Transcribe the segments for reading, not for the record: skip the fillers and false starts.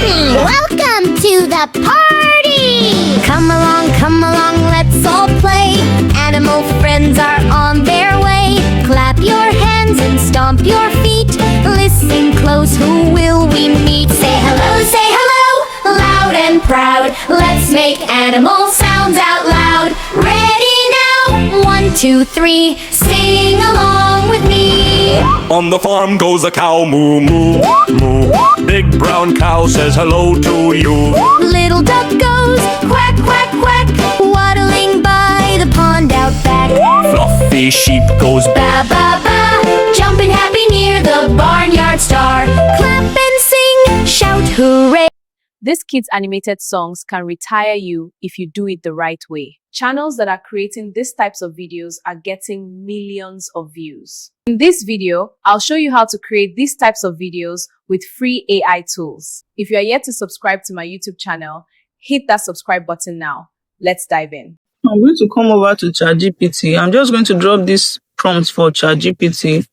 Welcome to the party! Come along, let's all play. Animal friends are on their way. Clap your hands and stomp your feet. Listen close, who will we meet? Say hello, loud and proud. Let's make animal sounds out loud. Ready now? 1, 2, 3, sing along with me. On the farm goes a cow, moo, moo, moo. Big brown cow says hello to you. Little duck goes quack, quack, quack, waddling by the pond out back. Fluffy sheep goes Ba, ba, ba, jumping happy near the barnyard star. Clap and sing, shout hooray. These kids' animated songs can retire you if you do it the right way. Channels that are creating these types of videos are getting millions of views. In this video, I'll show you how to create these types of videos with free AI tools. If you are yet to subscribe to my YouTube channel, hit that subscribe button now. Let's dive in. I'm going to come over to ChatGPT. I'm just going to drop this prompt for ChatGPT.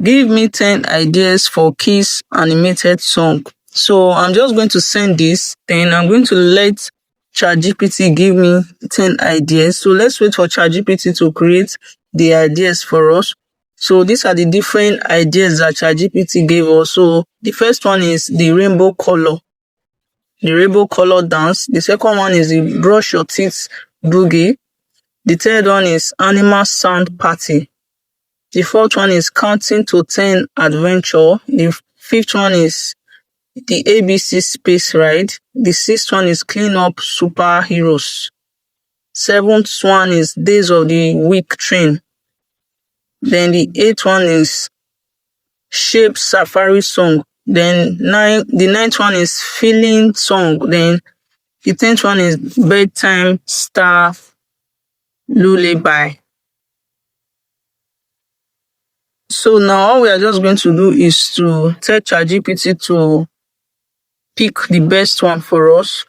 Give me 10 ideas for kids animated song. So I'm just going to send this, then I'm going to let ChatGPT give me 10 ideas. So let's wait for ChatGPT to create the ideas for us. So these are the different ideas that ChatGPT gave us. So the first one is the rainbow color dance. The second one is the brush your teeth boogie. The third one is animal sound party. The fourth one is counting to 10 adventure. The fifth one is the ABC space ride. The sixth one is clean up superheroes. Seventh one is days of the week train. Then the eighth one is shape safari song. Then the ninth one is feeling song. Then the 10th one is bedtime star lullaby. So now all we are just going to do is to tell ChatGPT to pick the best one for us.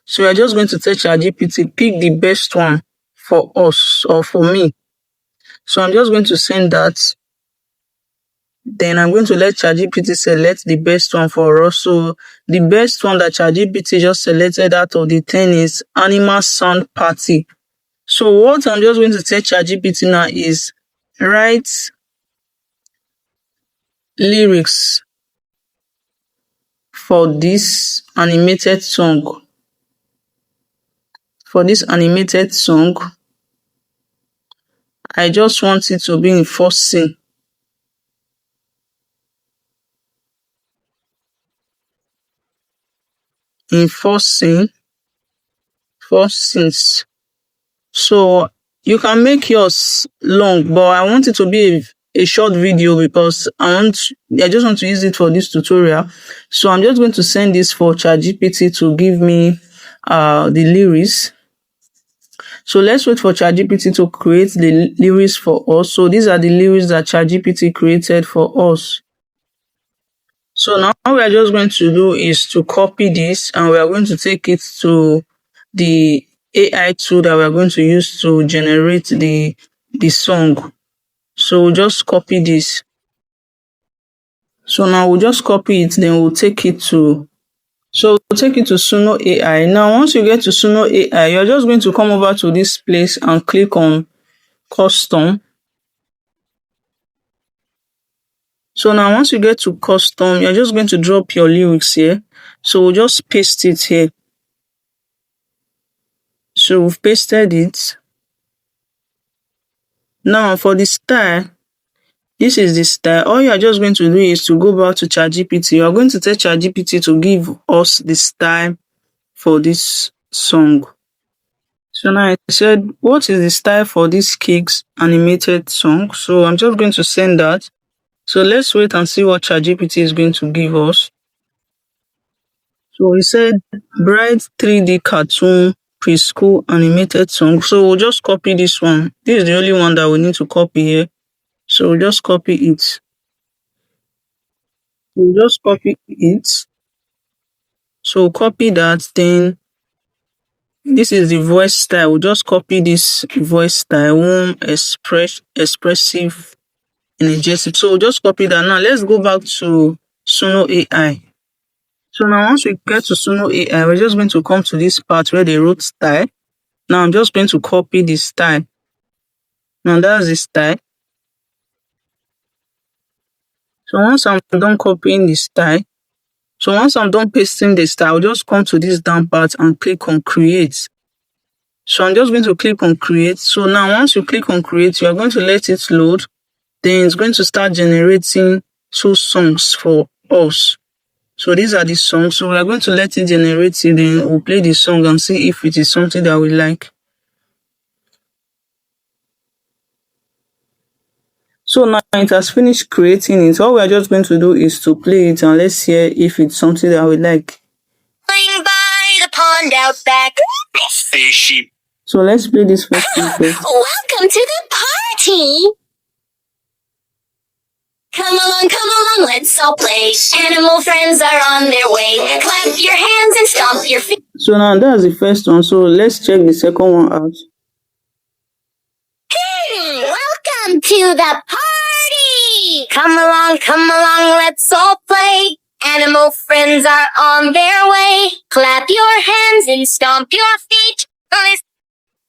So we are just going to tell ChatGPT pick the best one for us or for me. So I'm just going to send that. Then I'm going to let ChatGPT select the best one for us. So the best one that ChatGPT just selected out of the 10 is animal sound party. So what I'm just going to tell ChatGPT now is write lyrics for this animated song. For this animated song, I just want it to be in first scene. In first scenes. So you can make yours long, but I want it to be a short video because I just want to use it for this tutorial. So I'm just going to send this for ChatGPT to give me the lyrics. So let's wait for ChatGPT to create the lyrics for us. So these are the lyrics that ChatGPT created for us. So now what we are just going to do is to copy this and we are going to take it to the AI tool that we are going to use to generate the song. So we'll just copy this. So now we'll just copy it, then we'll take it to Suno AI. Now once you get to Suno AI, you're just going to come over to this place and click on custom. So now once you get to custom, you're just going to drop your lyrics here. So we'll just paste it here. So we've pasted it. Now for the style, this is the style. All you are just going to do is to go back to ChatGPT. You are going to tell ChatGPT to give us the style for this song. So now I said, what is the style for this kids animated song? So I'm just going to send that. So let's wait and see what ChatGPT is going to give us. So we said bright 3D cartoon preschool animated song. So we'll just copy this one. This is the only one that we need to copy here. So we'll just copy it. So copy that. Then this is the voice style. We'll just copy this voice style. Warm, expressive, energetic. So we'll just copy that. Now let's go back to Suno AI. So now once we get to Suno AI, we're just going to come to this part where they wrote style. Now I'm just going to copy the style. Now that's the style. So once I'm done copying the style, so once I'm done pasting the style, I'll just come to this down part and click on create. So I'm just going to click on create. So now once you click on create, you are going to let it load. Then it's going to start generating two songs for us. So these are the songs. So we are going to let it generate it. Then we'll play the song and see if it is something that we like. So now it has finished creating it. All we are just going to do is to play it and let's hear if it's something that we like. Going by the pond out back. Fishy. So let's play this first one first. Welcome to the party. Come along, let's all play. Animal friends are on their way. Clap your hands and stomp your feet. So now that's the first one. So let's check the second one out. Welcome to the party. Come along, let's all play. Animal friends are on their way. Clap your hands and stomp your feet. Listen.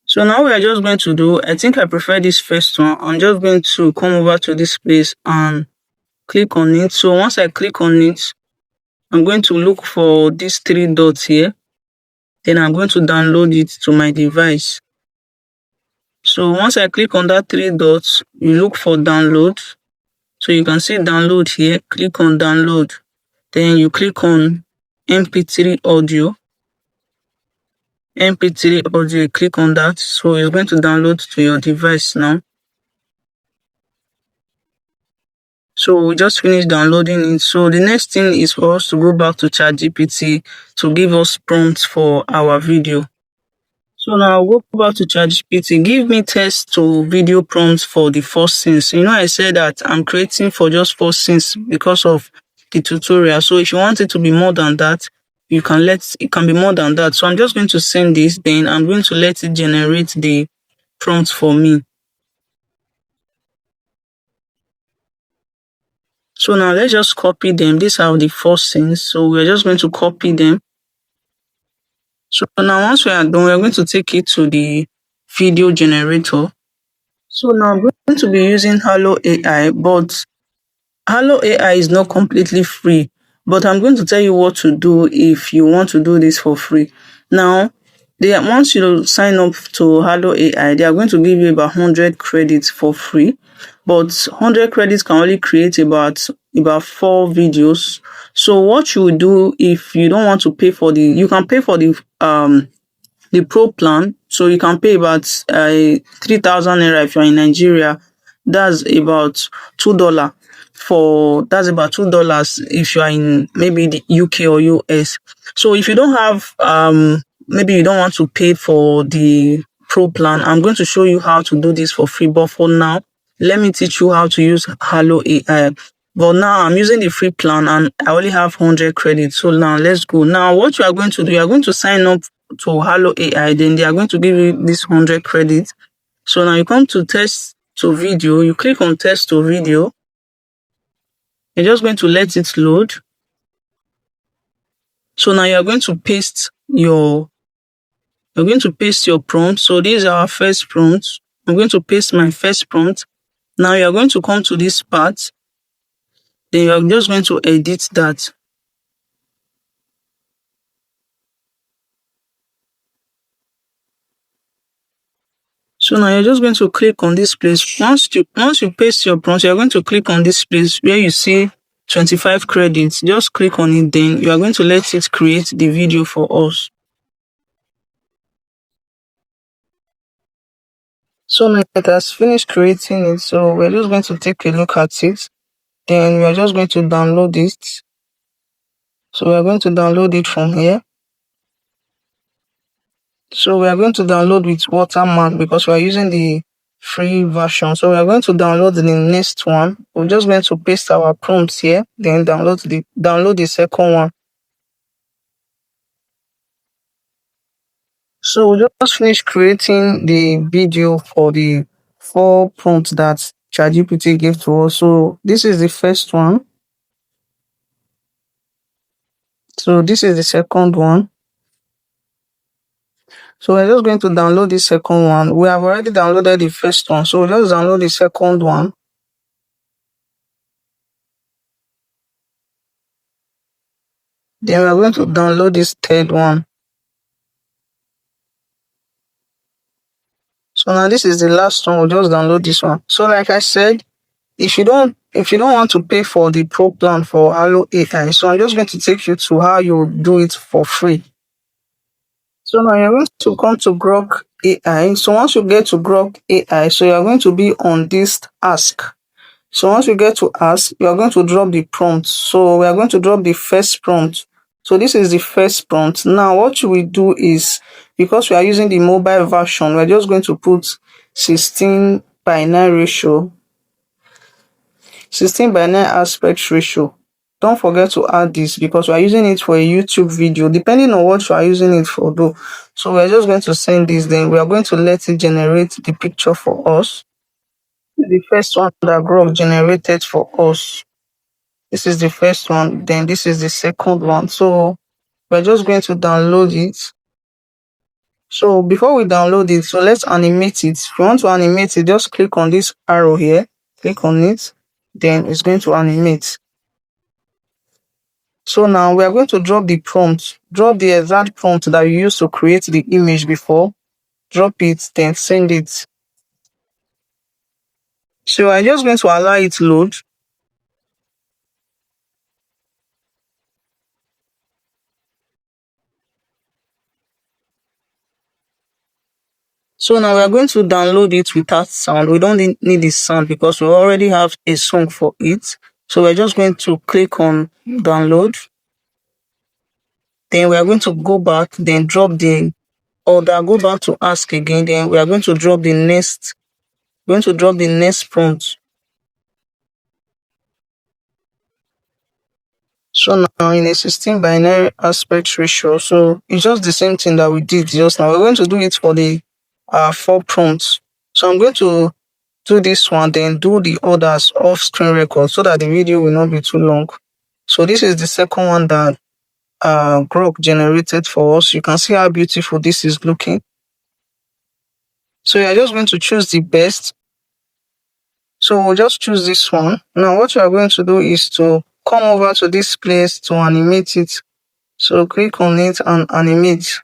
So now we are just going to do, I think I prefer this first one. I'm just going to come over to this place and click on it. So once I click on it, I'm going to look for these three dots here. Then I'm going to download it to my device. So once I click on that three dots, you look for download. So you can see download here. Click on download. Then you click on MP3 audio. MP3 audio, click on that. So it's going to download to your device now. So we just finished downloading it. So the next thing is for us to go back to ChatGPT to give us prompts for our video. So now I'll go back to ChatGPT. Give me text to video prompts for the first scenes. You know, I said that I'm creating for just first scenes because of the tutorial. So if you want it to be more than that, it can be more than that. So I'm just going to send this, then I'm going to let it generate the prompts for me. So now let's just copy them. These are the first scenes. So we're just going to copy them. So now once we are done, we're going to take it to the video generator. So now I'm going to be using Hello AI, but Hello AI is not completely free. But I'm going to tell you what to do if you want to do this for free. Now, once you sign up to Hello AI, they are going to give you about 100 credits for free. But 100 credits can only create about 4 videos. So what you do if you don't want to pay for you can pay for the pro plan. So you can pay about 3,000 naira if you're in Nigeria. That's about $2 that's about $2 if you are in maybe the UK or US. So if you don't have maybe you don't want to pay for the pro plan, I'm going to show you how to do this for free. But for now, let me teach you how to use Hello AI. But now I'm using the free plan and I only have 100 credits. So now let's go. Now what you are going to do, you are going to sign up to Hello AI. Then they are going to give you this 100 credits. So now you come to text to video. You click on text to video. You're just going to let it load. So now you're going to paste your prompt. So these are our first prompts. I'm going to paste my first prompt. Now you're going to come to this part. Then you're just going to edit that. So now you're just going to click on this place. Once you paste your prompt, you're going to click on this place where you see 25 credits. Just click on it, then you are going to let it create the video for us. So now it has finished creating it. So we're just going to take a look at it. Then we're just going to download it. So we're going to download it from here. So we are going to download with watermark because we are using the free version. So we are going to download the next one. We're just going to paste our prompts here, then download the second one. So we just finished creating the video for the 4 prompts that ChatGPT gave to us. So this is the first one. So this is the second one. So we're just going to download the second one. We have already downloaded the first one, so we'll just download the second one. Then we're going to download this third one. So now this is the last one. We'll just download this one. So like I said, if you don't want to pay for the pro plan for Halo AI, so I'm just going to take you to how you do it for free. So now you're going to come to Grok AI. So once you get to Grok AI, so you're going to be on this ask. So once you get to ask, you are going to drop the prompt. So we are going to drop the first prompt. So this is the first prompt. Now what you will do is, because we are using the mobile version, we're just going to put 16:9 ratio, 16:9 aspect ratio. Don't forget to add this because we are using it for a YouTube video, depending on what you are using it for though. So we're just going to send this, then we are going to let it generate the picture for us. The first one that Grok generated for us. This is the first one, then this is the second one. So we're just going to download it. So before we download it, so let's animate it. If you want to animate it, just click on this arrow here, click on it, then it's going to animate. So now we are going to drop the prompt, drop the exact prompt that you used to create the image before, drop it, then send it. So I'm just going to allow it to load. So now we are going to download it without sound. We don't need the sound because we already have a song for it. So we're just going to click on download. Then we are going to go back, then drop the order, go back to ask again. Then we are going to drop the next, prompt. So now in a 16:9 aspect ratio, so it's just the same thing that we did just now. We're going to do it for the 4 prompts. So I'm going to do this one, then do the others off screen record so that the video will not be too long. So this is the second one that Grok generated for us. You can see how beautiful this is looking. So you're just going to choose the best. So we'll just choose this one. Now what you are going to do is to come over to this place to animate it. So click on it and animate.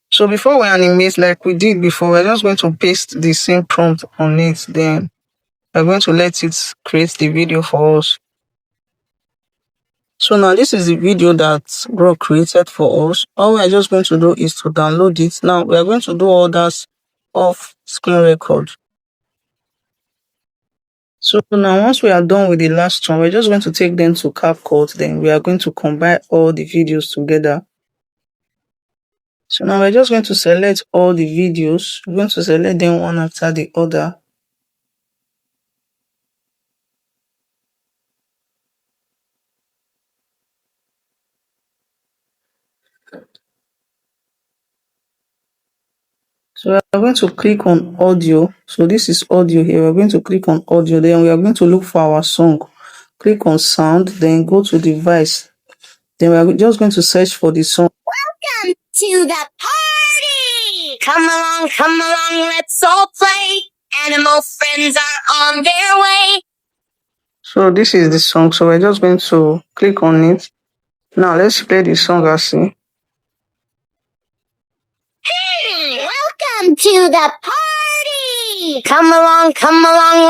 So before we animate like we did before, we're just going to paste the same prompt on it. Then we're going to let it create the video for us. So now this is the video that Grok created for us. All we are just going to do is to download it. Now we are going to do all that off screen record. So now once we are done with the last one, we're just going to take them to CapCut. Then we are going to combine all the videos together. So now we're just going to select all the videos. We're going to select them one after the other. So we are going to click on audio. So this is audio here. We're going to click on audio. Then we are going to look for our song. Click on sound, then go to device. Then we are just going to search for the song. Welcome to the party! Come along, let's all play. Animal friends are on their way. So this is the song. So we're just going to click on it. Now let's play the song as see. Welcome to the party! Come along,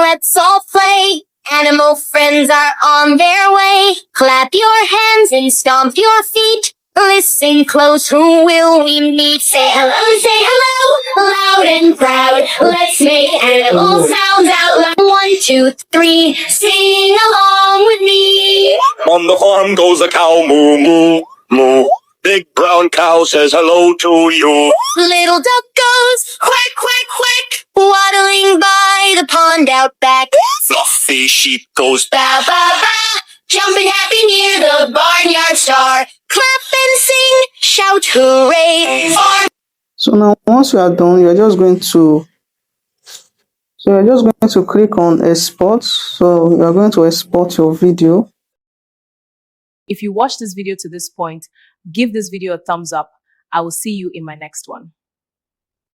let's all play. Animal friends are on their way. Clap your hands and stomp your feet. Listen close, who will we meet? Say hello, loud and proud. Let's make animal sounds out loud. 1, 2, 3, sing along with me. On the farm goes a cow, moo, moo, moo. Big brown cow says hello to you. Little duck goes quack, quack, quack, waddling by the pond out back. Fluffy sheep goes Ba, ba, ba, jumping happy near the barnyard star. Clap and sing, shout hooray. So now once you are done, you're just going to click on export. So you are going to export your video. If you watched this video to this point, give this video a thumbs up. I will see you in my next one.